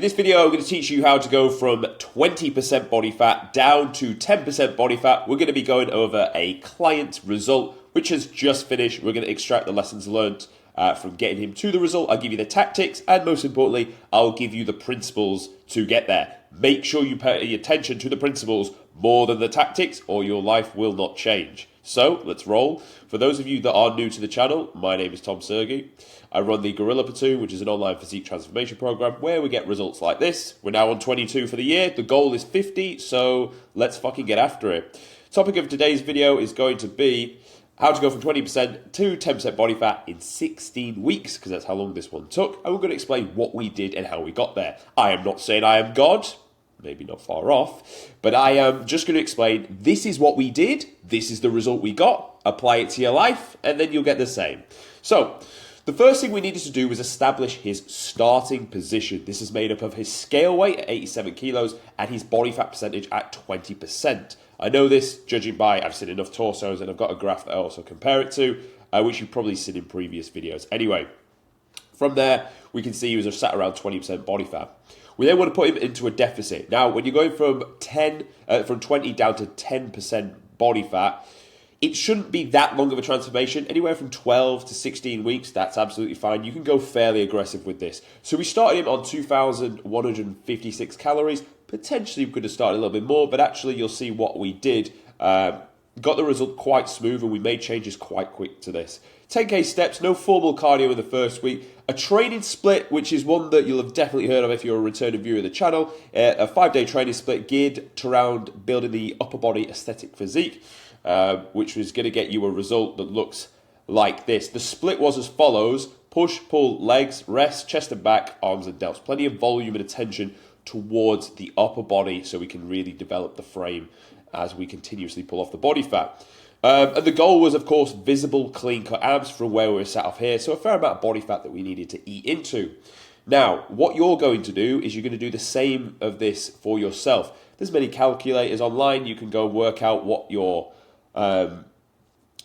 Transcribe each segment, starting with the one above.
In this video, I'm going to teach you how to go from 20% body fat down to 10% body fat. We're going to be going over a client result, which has just finished. We're going to extract the lessons learned from getting him to the result. I'll give you the tactics, and most importantly, I'll give you the principles to get there. Make sure you pay attention to the principles more than the tactics, or your life will not change. So let's roll. For those of you that are new to the channel, my name is Tom Sergey. I run the Gorilla Platoon, which is an online physique transformation program where we get results like this. We're now on 22 for the year. The goal is 50, so let's fucking get after it. Topic of today's video is going to be how to go from 20% to 10% body fat in 16 weeks, because that's how long this one took. And we're going to explain what we did and how we got there. I am not saying I am God. Maybe not far off, but I am just going to explain this is what we did, this is the result we got, apply it to your life, and then you'll get the same. So, the first thing we needed to do was establish his starting position. This is made up of his scale weight at 87 kilos and his body fat percentage at 20%. I know this, judging by, I've seen enough torsos and I've got a graph that I also compare it to, which you've probably seen in previous videos. Anyway, from there, we can see he was sat around 20% body fat. We then want to put him into a deficit. Now, when you're going from 20 down to 10% body fat, it shouldn't be that long of a transformation. Anywhere from 12 to 16 weeks, that's absolutely fine. You can go fairly aggressive with this. So we started him on 2,156 calories. Potentially we could have started a little bit more, but actually you'll see what we did. Got the result quite smooth, and we made changes quite quick to this. 10k steps, no formal cardio in the first week. A training split, which is one that you'll have definitely heard of if you're a returning viewer of the channel. A 5-day training split geared around building the upper body aesthetic physique, which was going to get you a result that looks like this. The split was as follows: push, pull, legs, rest, chest and back, arms and delts. Plenty of volume and attention towards the upper body so we can really develop the frame as we continuously pull off the body fat. And the goal was, of course, visible, clean-cut abs from where we were sat off here, so a fair amount of body fat that we needed to eat into. Now, what you're going to do is you're going to do the same of this for yourself. There's many calculators online. You can go work out what your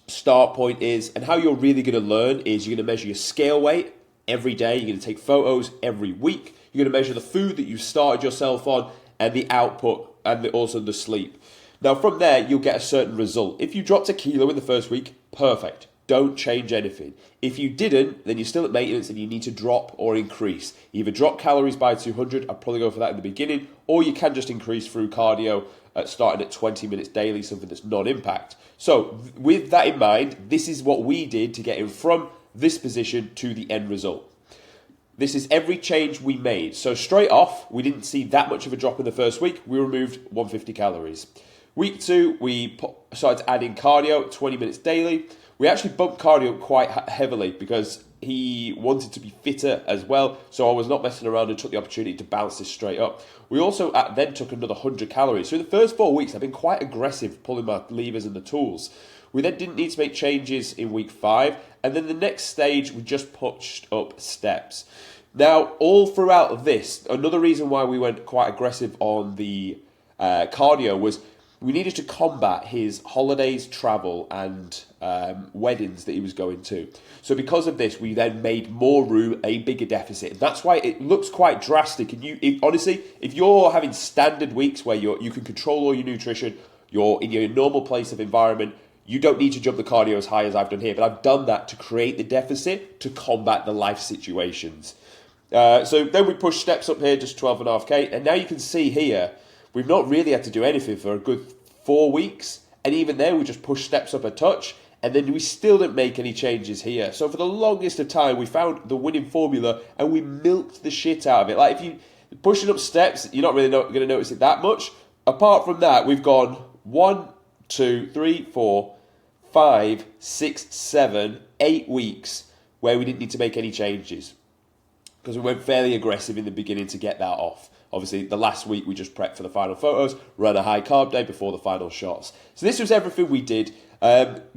start point is, and how you're really going to learn is you're going to measure your scale weight every day. You're going to take photos every week. You're going to measure the food that you started yourself on and the output and also the sleep. Now, from there, you'll get a certain result. If you dropped a kilo in the first week, perfect. Don't change anything. If you didn't, then you're still at maintenance and you need to drop or increase. Either drop calories by 200, I'd probably go for that in the beginning, or you can just increase through cardio, starting at 20 minutes daily, something that's non-impact. So, with that in mind, this is what we did to get him from this position to the end result. This is every change we made. So straight off, we didn't see that much of a drop in the first week. We removed 150 calories. Week 2, we started adding cardio, 20 minutes daily. We actually bumped cardio quite heavily because he wanted to be fitter as well. So I was not messing around and took the opportunity to bounce this straight up. We also then took another 100 calories. So in the first 4 weeks, I've been quite aggressive pulling my levers and the tools. We then didn't need to make changes in week 5. And then the next stage, we just pushed up steps. Now, all throughout this, another reason why we went quite aggressive on the cardio was we needed to combat his holidays, travel, and weddings that he was going to. So because of this, we then made more room, a bigger deficit. And that's why it looks quite drastic. And honestly, if you're having standard weeks where you can control all your nutrition, you're in your normal place of environment, you don't need to jump the cardio as high as I've done here. But I've done that to create the deficit to combat the life situations. So then we pushed steps up here, just 12.5k. And now you can see here, we've not really had to do anything for a good 4 weeks. And even there, we just pushed steps up a touch. And then we still didn't make any changes here. So for the longest of time, we found the winning formula and we milked the shit out of it. Like if you pushing up steps, you're not really going to notice it that much. Apart from that, we've gone 1, 2, 3, 4, 5, 6, 7, 8 weeks where we didn't need to make any changes, because we went fairly aggressive in the beginning to get that off. Obviously, the last week we just prepped for the final photos, ran a high carb day before the final shots. So this was everything we did,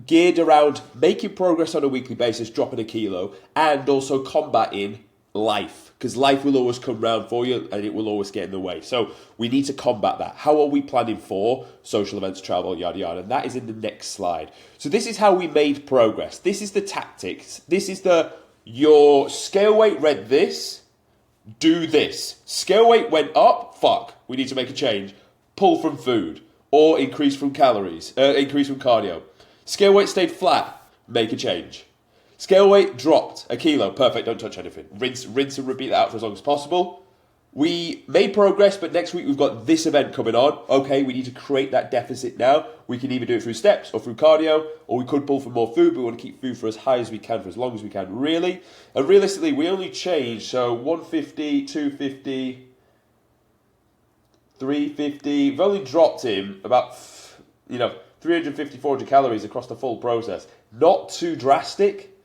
geared around making progress on a weekly basis, dropping a kilo, and also combating life, because life will always come round for you and it will always get in the way. So we need to combat that. How are we planning for social events, travel, yada yada? And that is in the next slide. So this is how we made progress. This is the tactics. This is your scale weight read this, do this. Scale weight went up, fuck, we need to make a change. Pull from food, or increase from calories, increase from cardio. Scale weight stayed flat, make a change. Scale weight dropped a kilo, perfect, don't touch anything. Rinse and repeat that out for as long as possible. We made progress, but next week we've got this event coming on. Okay, we need to create that deficit now. We can either do it through steps or through cardio, or we could pull for more food, but we want to keep food for as high as we can, for as long as we can, really. And realistically, we only changed, so 150, 250, 350. We've only dropped him about, 350, 400 calories across the full process. Not too drastic.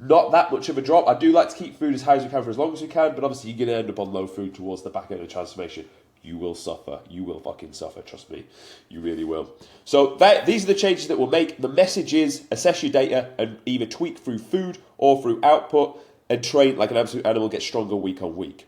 Not that much of a drop. I do like to keep food as high as we can for as long as we can, but obviously you're going to end up on low food towards the back end of the transformation. You will suffer. You will fucking suffer, trust me. You really will. So these are the changes that we'll make. The message is assess your data and either tweak through food or through output and train like an absolute animal, get stronger week on week.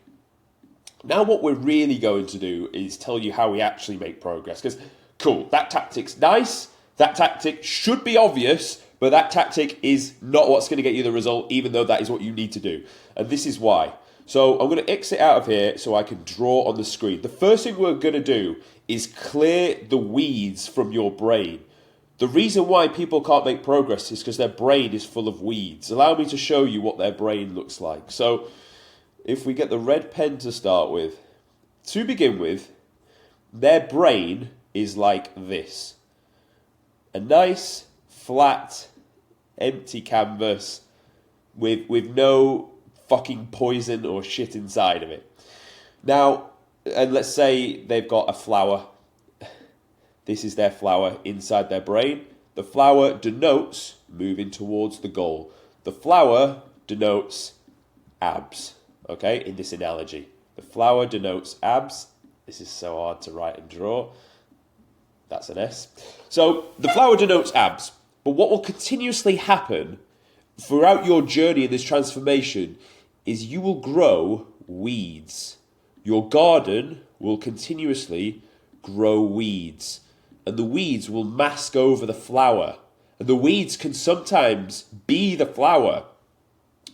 Now what we're really going to do is tell you how we actually make progress. Because, cool, that tactic's nice. That tactic should be obvious. But that tactic is not what's going to get you the result, even though that is what you need to do. And this is why. So I'm going to exit out of here so I can draw on the screen. The first thing we're going to do is clear the weeds from your brain. The reason why people can't make progress is because their brain is full of weeds. Allow me to show you what their brain looks like. So if we get the red pen to start with, to begin with, their brain is like this. A nice, flat, empty canvas with no fucking poison or shit inside of it. Now, and let's say they've got a flower. This is their flower inside their brain. The flower denotes moving towards the goal. The flower denotes abs, okay, in this analogy. The flower denotes abs. This is so hard to write and draw. That's an S. So the flower denotes abs. But what will continuously happen throughout your journey in this transformation is you will grow weeds. Your garden will continuously grow weeds. And the weeds will mask over the flower. And the weeds can sometimes be the flower.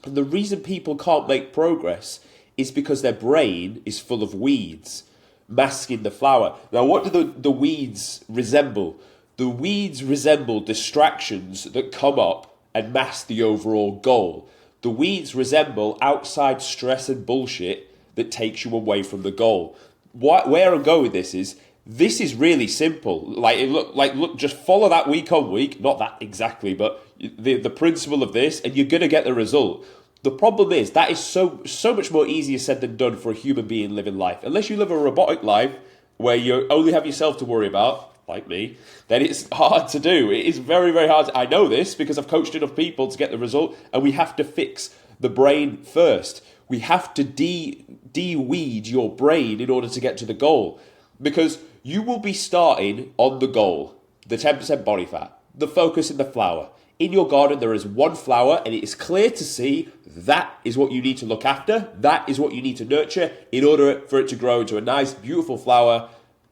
And the reason people can't make progress is because their brain is full of weeds, masking the flower. Now, what do the weeds resemble? The weeds resemble distractions that come up and mask the overall goal. The weeds resemble outside stress and bullshit that takes you away from the goal. Where I'm going with this is really simple. Look, just follow that week on week. Not that exactly, but the principle of this, and you're going to get the result. The problem is that is so much more easier said than done for a human being living life. Unless you live a robotic life where you only have yourself to worry about, like me, then it's hard to do. It is very, very hard. I know this because I've coached enough people to get the result, and we have to fix the brain first. We have to de-weed your brain in order to get to the goal, because you will be starting on the goal, the 10% body fat, the focus in the flower. In your garden, there is one flower, and it is clear to see that is what you need to look after. That is what you need to nurture in order for it to grow into a nice, beautiful flower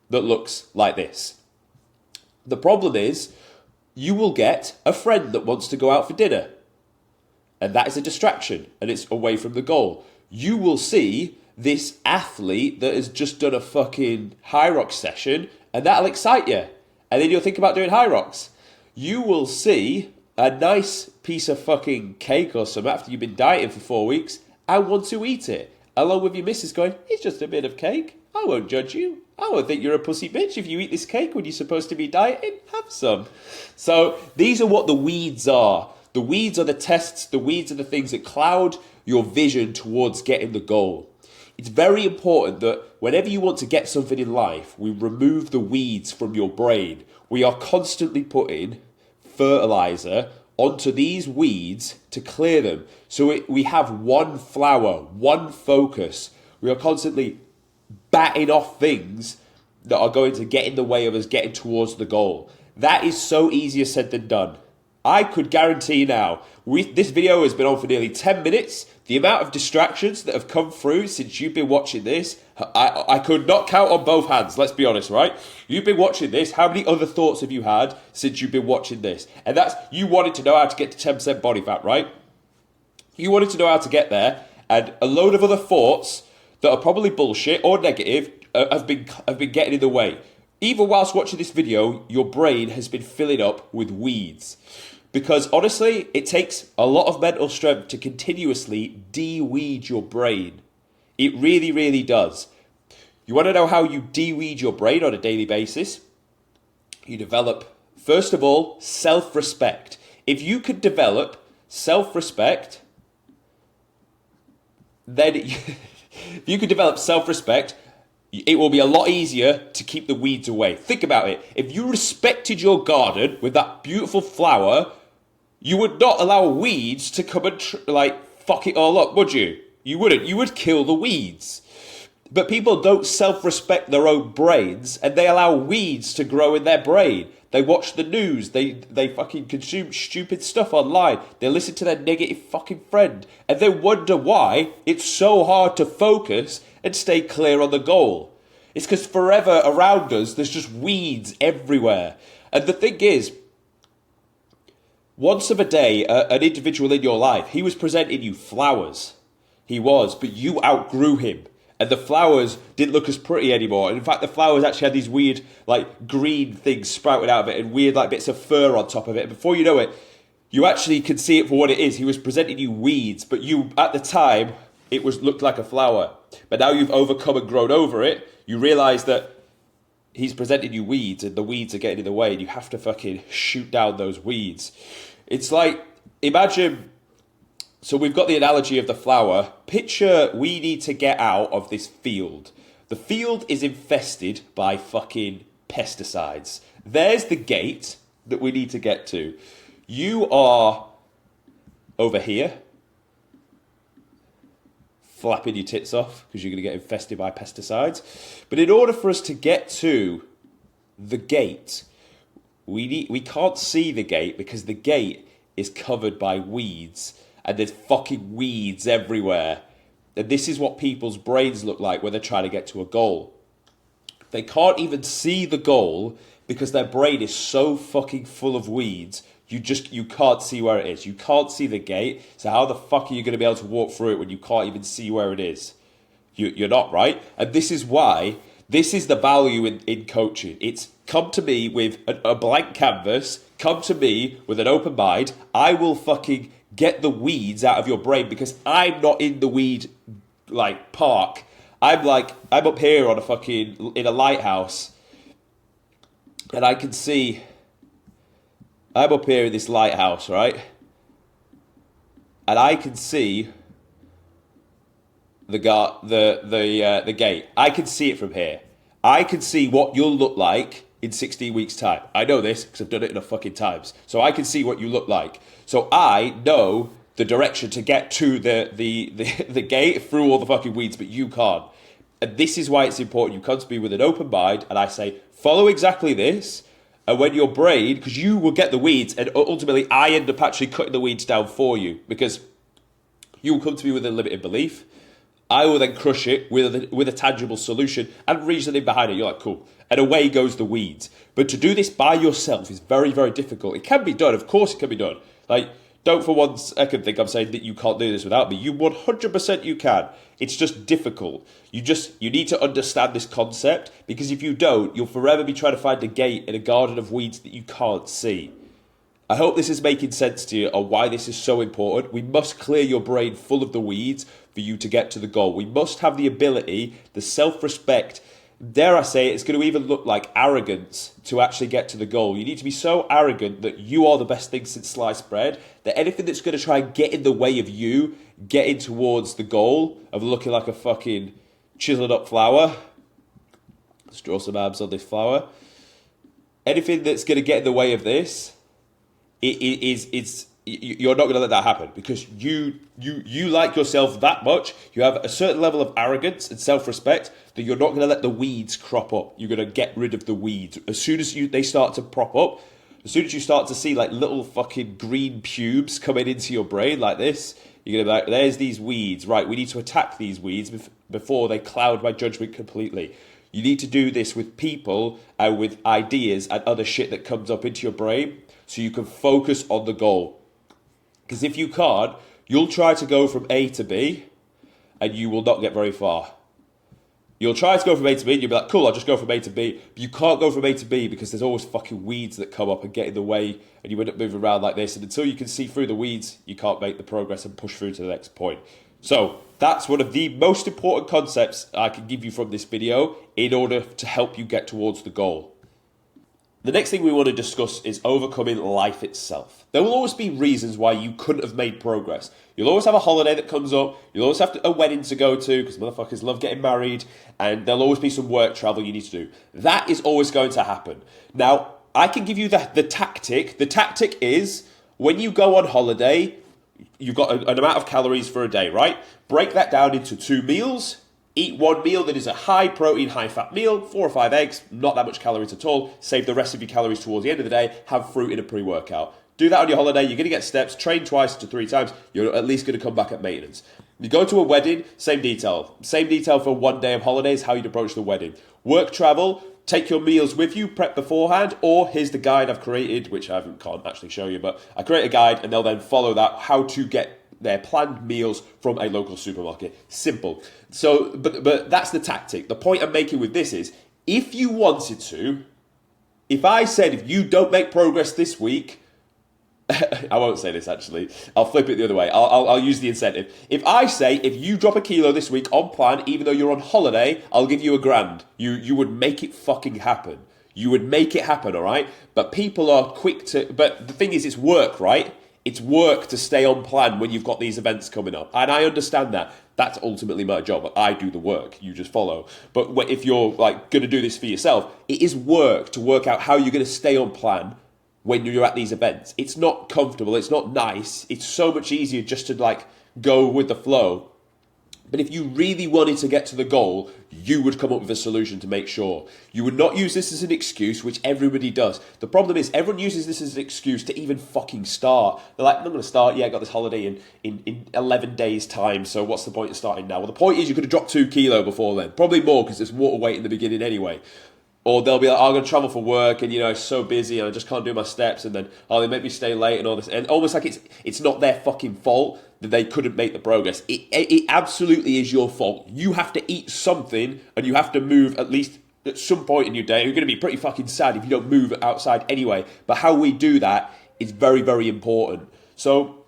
that looks like this. The problem is, you will get a friend that wants to go out for dinner. And that is a distraction, and it's away from the goal. You will see this athlete that has just done a fucking high rocks session, and that'll excite you. And then you'll think about doing high rocks. You will see a nice piece of fucking cake or something after you've been dieting for 4 weeks and want to eat it. Along with your missus going, it's just a bit of cake. I won't judge you. I won't think you're a pussy bitch if you eat this cake when you're supposed to be dieting. Have some. So these are what the weeds are. The weeds are the tests. The weeds are the things that cloud your vision towards getting the goal. It's very important that whenever you want to get something in life, we remove the weeds from your brain. We are constantly putting fertilizer onto these weeds to clear them. So we have one flower, one focus. We are constantly batting off things that are going to get in the way of us getting towards the goal. That is so easier said than done. I could guarantee now, this video has been on for nearly 10 minutes. The amount of distractions that have come through since you've been watching this, I could not count on both hands, let's be honest, right? You've been watching this. How many other thoughts have you had since you've been watching this? And that's, you wanted to know how to get to 10% body fat, right? You wanted to know how to get there, and a load of other thoughts that are probably bullshit or negative have been getting in the way. Even whilst watching this video, your brain has been filling up with weeds. Because honestly, it takes a lot of mental strength to continuously de-weed your brain. It really, really does. You want to know how you de-weed your brain on a daily basis? You develop, first of all, self-respect. If you could develop self-respect, then if you could develop self-respect, it will be a lot easier to keep the weeds away. Think about it. If you respected your garden with that beautiful flower, you would not allow weeds to come and fuck it all up, would you? You wouldn't. You would kill the weeds. But people don't self-respect their own brains, and they allow weeds to grow in their brain. They watch the news. They fucking consume stupid stuff online. They listen to their negative fucking friend. And they wonder why it's so hard to focus and stay clear on the goal. It's because forever around us, there's just weeds everywhere. And the thing is, once of a day, an individual in your life, he was presenting you flowers. He was, but you outgrew him. And the flowers didn't look as pretty anymore. And in fact, the flowers actually had these weird, green things sprouted out of it and weird, bits of fur on top of it. And before you know it, you actually can see it for what it is. He was presenting you weeds, but you, at the time, looked like a flower. But now you've overcome and grown over it, you realise that he's presenting you weeds and the weeds are getting in the way and you have to fucking shoot down those weeds. It's like, imagine... So we've got the analogy of the flower. Picture we need to get out of this field. The field is infested by fucking pesticides. There's the gate that we need to get to. You are over here, flapping your tits off because you're going to get infested by pesticides. But in order for us to get to the gate, we can't see the gate because the gate is covered by weeds. And there's fucking weeds everywhere. And this is what people's brains look like when they're trying to get to a goal. They can't even see the goal because their brain is so fucking full of weeds. You can't see where it is. You can't see the gate. So how the fuck are you going to be able to walk through it when you can't even see where it is? You're not, right? And this is why, this is the value in coaching. It's come to me with a blank canvas. Come to me with an open mind. I will fucking get the weeds out of your brain because I'm not in the weed park. I'm up here on in a lighthouse, and I can see. I'm up here in this lighthouse, right? And I can see the gate. I can see it from here. I can see what you'll look like in 16 weeks' time. I know this because I've done it enough fucking times. So I can see what you look like. So I know the direction to get to the gate through all the fucking weeds, but you can't. And this is why it's important. You come to me with an open mind, and I say, follow exactly this. And when your brain, because you will get the weeds, and ultimately I end up actually cutting the weeds down for you, because you will come to me with a limited belief. I will then crush it with a tangible solution and reasoning behind it. You're like, cool. And away goes the weeds. But to do this by yourself is very, very difficult. It can be done. Of course it can be done. Don't for 1 second think I'm saying that you can't do this without me. You 100% you can. It's just difficult. You need to understand this concept, because if you don't, you'll forever be trying to find a gate in a garden of weeds that you can't see. I hope this is making sense to you on why this is so important. We must clear your brain full of the weeds for you to get to the goal. We must have the ability, the self-respect, dare I say it's going to even look like arrogance to actually get to the goal. You need to be so arrogant that you are the best thing since sliced bread, that anything that's going to try and get in the way of you getting towards the goal of looking like a fucking chiseled up flower. Let's draw some abs on this flower. Anything that's going to get in the way of this, you're not going to let that happen, because you like yourself that much. You have a certain level of arrogance and self-respect that you're not going to let the weeds crop up. You're going to get rid of the weeds. As soon as they start to prop up, as soon as you start to see little fucking green pubes coming into your brain like this, you're going to be like, there's these weeds. Right, we need to attack these weeds before they cloud my judgment completely. You need to do this with people and with ideas and other shit that comes up into your brain so you can focus on the goal. Because if you can't, you'll try to go from A to B and you will not get very far. You'll try to go from A to B, and you'll be like, cool, I'll just go from A to B. But you can't go from A to B because there's always fucking weeds that come up and get in the way, and you end up moving around like this. And until you can see through the weeds, you can't make the progress and push through to the next point. So that's one of the most important concepts I can give you from this video in order to help you get towards the goal. The next thing we want to discuss is overcoming life itself. There will always be reasons why you couldn't have made progress. You'll always have a holiday that comes up. You'll always have a wedding to go to because motherfuckers love getting married. And there'll always be some work travel you need to do. That is always going to happen. Now, I can give you the tactic. The tactic is when you go on holiday, you've got an amount of calories for a day, right? Break that down into 2 meals. Eat one meal that is a high protein, high fat meal, 4 or 5 eggs, not that much calories at all. Save the rest of your calories towards the end of the day. Have fruit in a pre-workout. Do that on your holiday. You're going to get steps. Train twice to 3 times. You're at least going to come back at maintenance. You go to a wedding, same detail. Same detail for 1 day of holidays, how you'd approach the wedding. Work travel, take your meals with you, prep beforehand, or here's the guide I've created, which I can't actually show you, but I create a guide and they'll then follow that, how to get their planned meals from a local supermarket. Simple. So, but that's the tactic. The point I'm making with this is, if you wanted to, if I said, if you don't make progress this week, I won't say this actually. I'll flip it the other way. I'll use the incentive. If I say, if you drop a kilo this week on plan, even though you're on holiday, I'll give you $1,000. You would make it fucking happen. You would make it happen, all right? But people are quick to, but the thing is, it's work, right? It's work to stay on plan when you've got these events coming up. And I understand that. That's ultimately my job. I do the work. You just follow. But if you're like going to do this for yourself, it is work to work out how you're going to stay on plan when you're at these events. It's not comfortable. It's not nice. It's so much easier just to like go with the flow. But if you really wanted to get to the goal, you would come up with a solution to make sure. You would not use this as an excuse, which everybody does. The problem is everyone uses this as an excuse to even fucking start. They're like, I'm going to start. Yeah, I got this holiday in 11 days' time, so what's the point of starting now? Well, the point is you could have dropped 2 kilos before then. Probably more because there's water weight in the beginning anyway. Or they'll be like, oh, I'm going to travel for work and, it's so busy and I just can't do my steps. And then, they make me stay late and all this. And almost like it's not their fucking fault that they couldn't make the progress. It absolutely is your fault. You have to eat something and you have to move at least at some point in your day. You're going to be pretty fucking sad if you don't move outside anyway. But how we do that is very, very important. So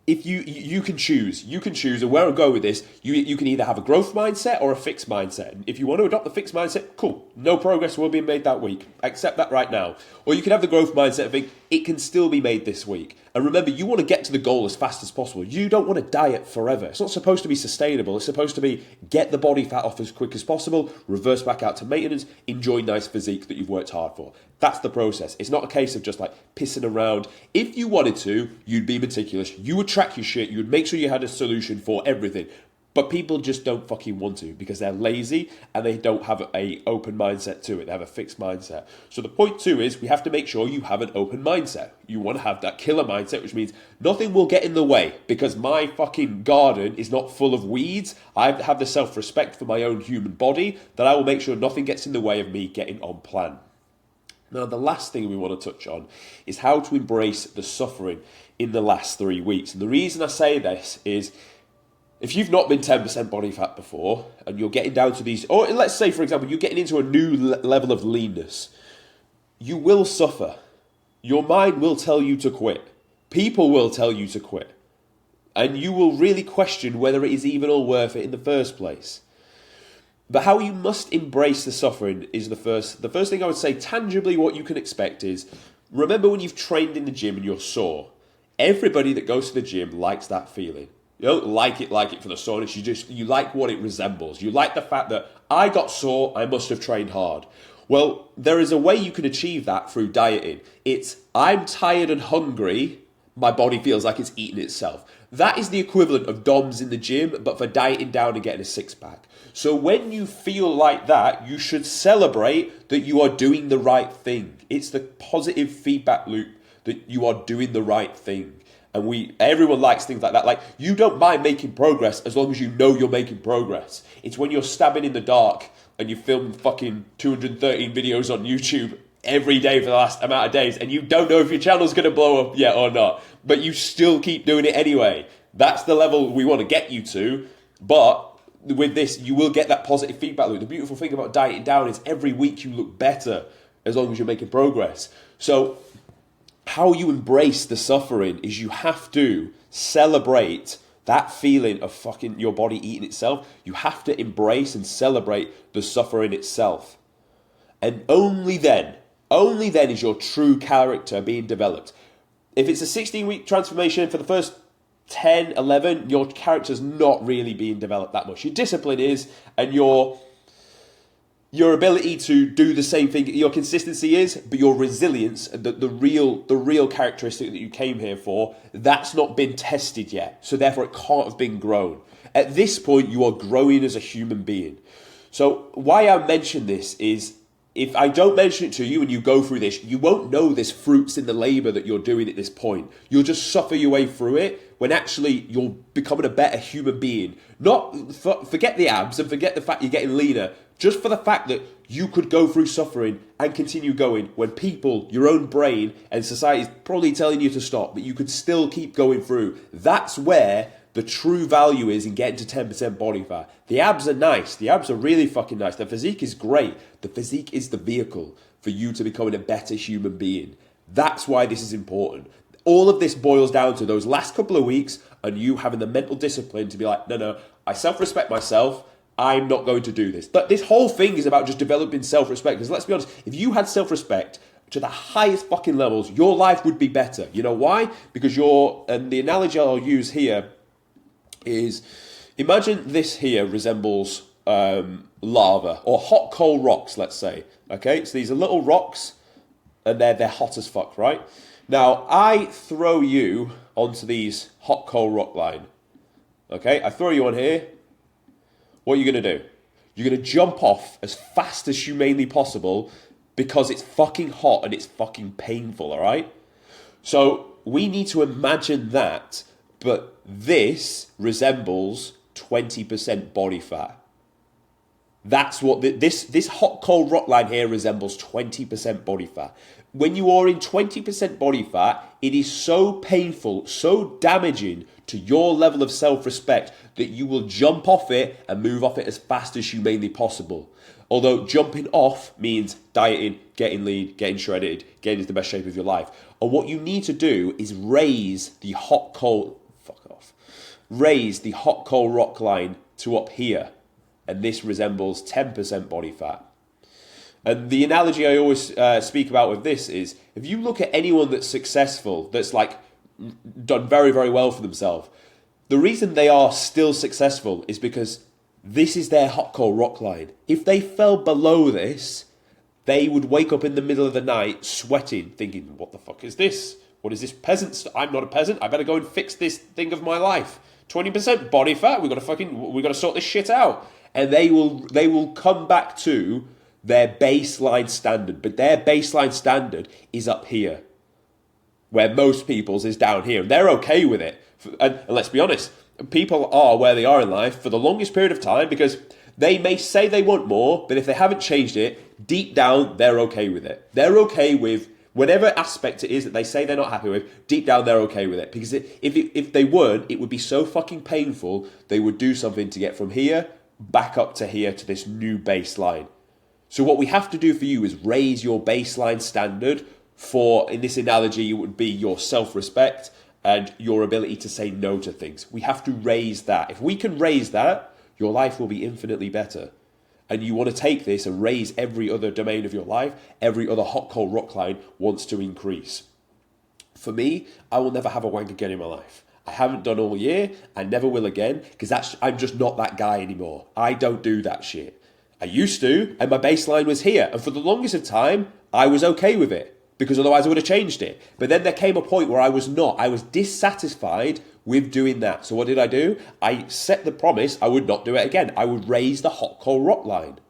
if you can choose, and where I'll go with this, you can either have a growth mindset or a fixed mindset. And if you want to adopt the fixed mindset, cool, no progress will be made that week. Accept that right now. Or you can have the growth mindset and think, it can still be made this week. And remember, you want to get to the goal as fast as possible. You don't want to diet forever. It's not supposed to be sustainable. It's supposed to be get the body fat off as quick as possible, reverse back out to maintenance, enjoy nice physique that you've worked hard for. That's the process. It's not a case of just like pissing around. If you wanted to, you'd be meticulous. You would track your shit. You would make sure you had a solution for everything. But people just don't fucking want to because they're lazy and they don't have a open mindset to it. They have a fixed mindset. So the point 2 is we have to make sure you have an open mindset. You want to have that killer mindset, which means nothing will get in the way because my fucking garden is not full of weeds. I have the self-respect for my own human body that I will make sure nothing gets in the way of me getting on plan. Now, the last thing we want to touch on is how to embrace the suffering in the last 3 weeks. And the reason I say this is if you've not been 10% body fat before and you're getting down to these, or let's say, for example, you're getting into a new level of leanness, you will suffer. Your mind will tell you to quit. People will tell you to quit. And you will really question whether it is even all worth it in the first place. But how you must embrace the suffering is the first thing I would say. Tangibly, what you can expect is, remember when you've trained in the gym and you're sore, everybody that goes to the gym likes that feeling. You don't like it for the soreness. You like what it resembles. You like the fact that I got sore, I must have trained hard. Well, there is a way you can achieve that through dieting. It's I'm tired and hungry, my body feels like it's eating itself. That is the equivalent of DOMS in the gym, but for dieting down and getting a six-pack. So when you feel like that, you should celebrate that you are doing the right thing. It's the positive feedback loop that you are doing the right thing. And everyone likes things like that. Like, you don't mind making progress as long as you know you're making progress. It's when you're stabbing in the dark and you film fucking 213 videos on YouTube every day for the last amount of days and you don't know if your channel's going to blow up yet or not, but you still keep doing it anyway. That's the level we want to get you to. But with this, you will get that positive feedback loop. The beautiful thing about dieting down is every week you look better as long as you're making progress. So how you embrace the suffering is you have to celebrate that feeling of fucking your body eating itself. You have to embrace and celebrate the suffering itself. And only then is your true character being developed. If it's a 16-week transformation, for the first 10, 11, your character's not really being developed that much. Your discipline is, and your ability to do the same thing, your consistency is, but your resilience, the real characteristic that you came here for, that's not been tested yet. So therefore it can't have been grown. At this point, you are growing as a human being. So why I mention this is, if I don't mention it to you and you go through this, you won't know this fruits in the labor that you're doing at this point. You'll just suffer your way through it when actually you're becoming a better human being. Forget the abs and forget the fact you're getting leaner. Just for the fact that you could go through suffering and continue going when people, your own brain and society is probably telling you to stop, but you could still keep going through. That's where the true value is in getting to 10% body fat. The abs are nice. The abs are really fucking nice. The physique is great. The physique is the vehicle for you to becoming a better human being. That's why this is important. All of this boils down to those last couple of weeks and you having the mental discipline to be like, no, I self-respect myself. I'm not going to do this. But this whole thing is about just developing self-respect. Because let's be honest, if you had self-respect to the highest fucking levels, your life would be better. You know why? Because and the analogy I'll use here is, imagine this here resembles lava or hot coal rocks, let's say. Okay, so these are little rocks and they're hot as fuck, right? Now, I throw you onto these hot coal rock line. Okay, I throw you on here. What are you going to do? You're going to jump off as fast as humanly possible because it's fucking hot and it's fucking painful, all right? So we need to imagine that, but this resembles 20% body fat. That's what this hot coal rock line here resembles 20% body fat. When you are in 20% body fat, it is so painful, so damaging to your level of self-respect that you will jump off it and move off it as fast as humanly possible. Although jumping off means dieting, getting lean, getting shredded, getting into the best shape of your life. And what you need to do is raise the hot coal rock line to up here. And this resembles 10% body fat. And the analogy I always speak about with this is, if you look at anyone that's successful, that's like done very, very well for themselves, the reason they are still successful is because this is their hot coal rock line. If they fell below this, they would wake up in the middle of the night sweating, thinking, what the fuck is this? What is this peasant? I'm not a peasant. I better go and fix this thing of my life. 20% body fat. We got to sort this shit out. And they will come back to their baseline standard, but their baseline standard is up here, where most people's is down here, and they're okay with it. And let's be honest, people are where they are in life for the longest period of time because they may say they want more, but if they haven't changed it, deep down, they're okay with it. They're okay with whatever aspect it is that they say they're not happy with, deep down they're okay with it. Because if they weren't, it would be so fucking painful, they would do something to get from here back up to here to this new baseline. So what we have to do for you is raise your baseline standard for, in this analogy, it would be your self-respect and your ability to say no to things. We have to raise that. If we can raise that, your life will be infinitely better. And you want to take this and raise every other domain of your life, every other hot coal rock line wants to increase. For me, I will never have a wank again in my life. I haven't done all year, I never will again, because I'm just not that guy anymore. I don't do that shit. I used to, and my baseline was here. And for the longest of time, I was okay with it, because otherwise I would have changed it. But then there came a point where I was not. I was dissatisfied with doing that. So what did I do? I set the promise I would not do it again. I would raise the hot coal rock line.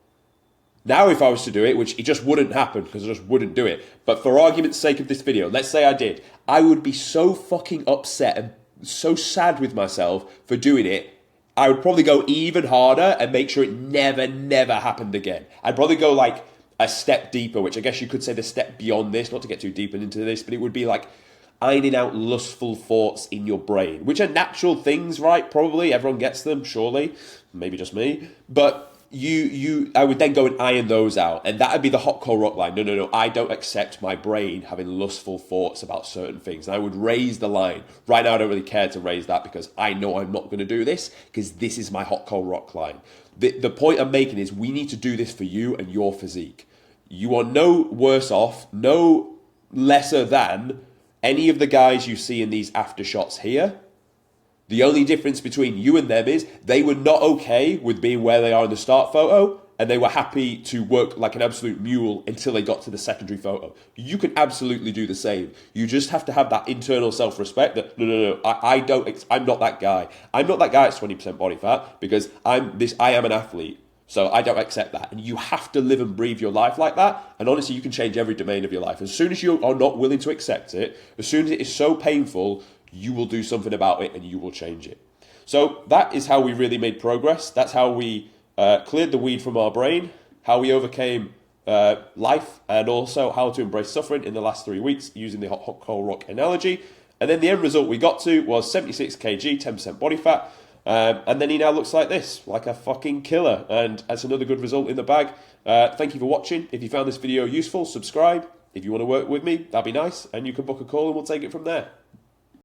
Now if I was to do it, which it just wouldn't happen because I just wouldn't do it. But for argument's sake of this video, let's say I did. I would be so fucking upset and so sad with myself for doing it. I would probably go even harder and make sure it never happened again. I'd probably go like a step deeper, which I guess you could say the step beyond this, not to get too deep into this, but it would be like ironing out lustful thoughts in your brain, which are natural things, right? Probably everyone gets them, surely. maybe just me, but I would then go and iron those out, and that would be the hot coal rock line. No, I don't accept my brain having lustful thoughts about certain things. And I would raise the line. Right now, I don't really care to raise that because I know I'm not going to do this because this is my hot coal rock line. The point I'm making is we need to do this for you and your physique. You are no worse off, no lesser than any of the guys you see in these after shots here. The only difference between you and them is they were not okay with being where they are in the start photo, and they were happy to work like an absolute mule until they got to the secondary photo. You can absolutely do the same. You just have to have that internal self-respect that, no, I'm not that guy. I'm not that guy at 20% body fat because I am an athlete. So I don't accept that. And you have to live and breathe your life like that. And honestly, you can change every domain of your life. As soon as you are not willing to accept it, as soon as it is so painful, you will do something about it and you will change it. So that is how we really made progress. That's how we cleared the weed from our brain, how we overcame life, and also how to embrace suffering in the last 3 weeks using the hot coal rock analogy. And then the end result we got to was 76 kg, 10% body fat. And then he now looks like this, like a fucking killer. And that's another good result in the bag. Thank you for watching. If you found this video useful, subscribe. If you want to work with me, that'd be nice. And you can book a call and we'll take it from there.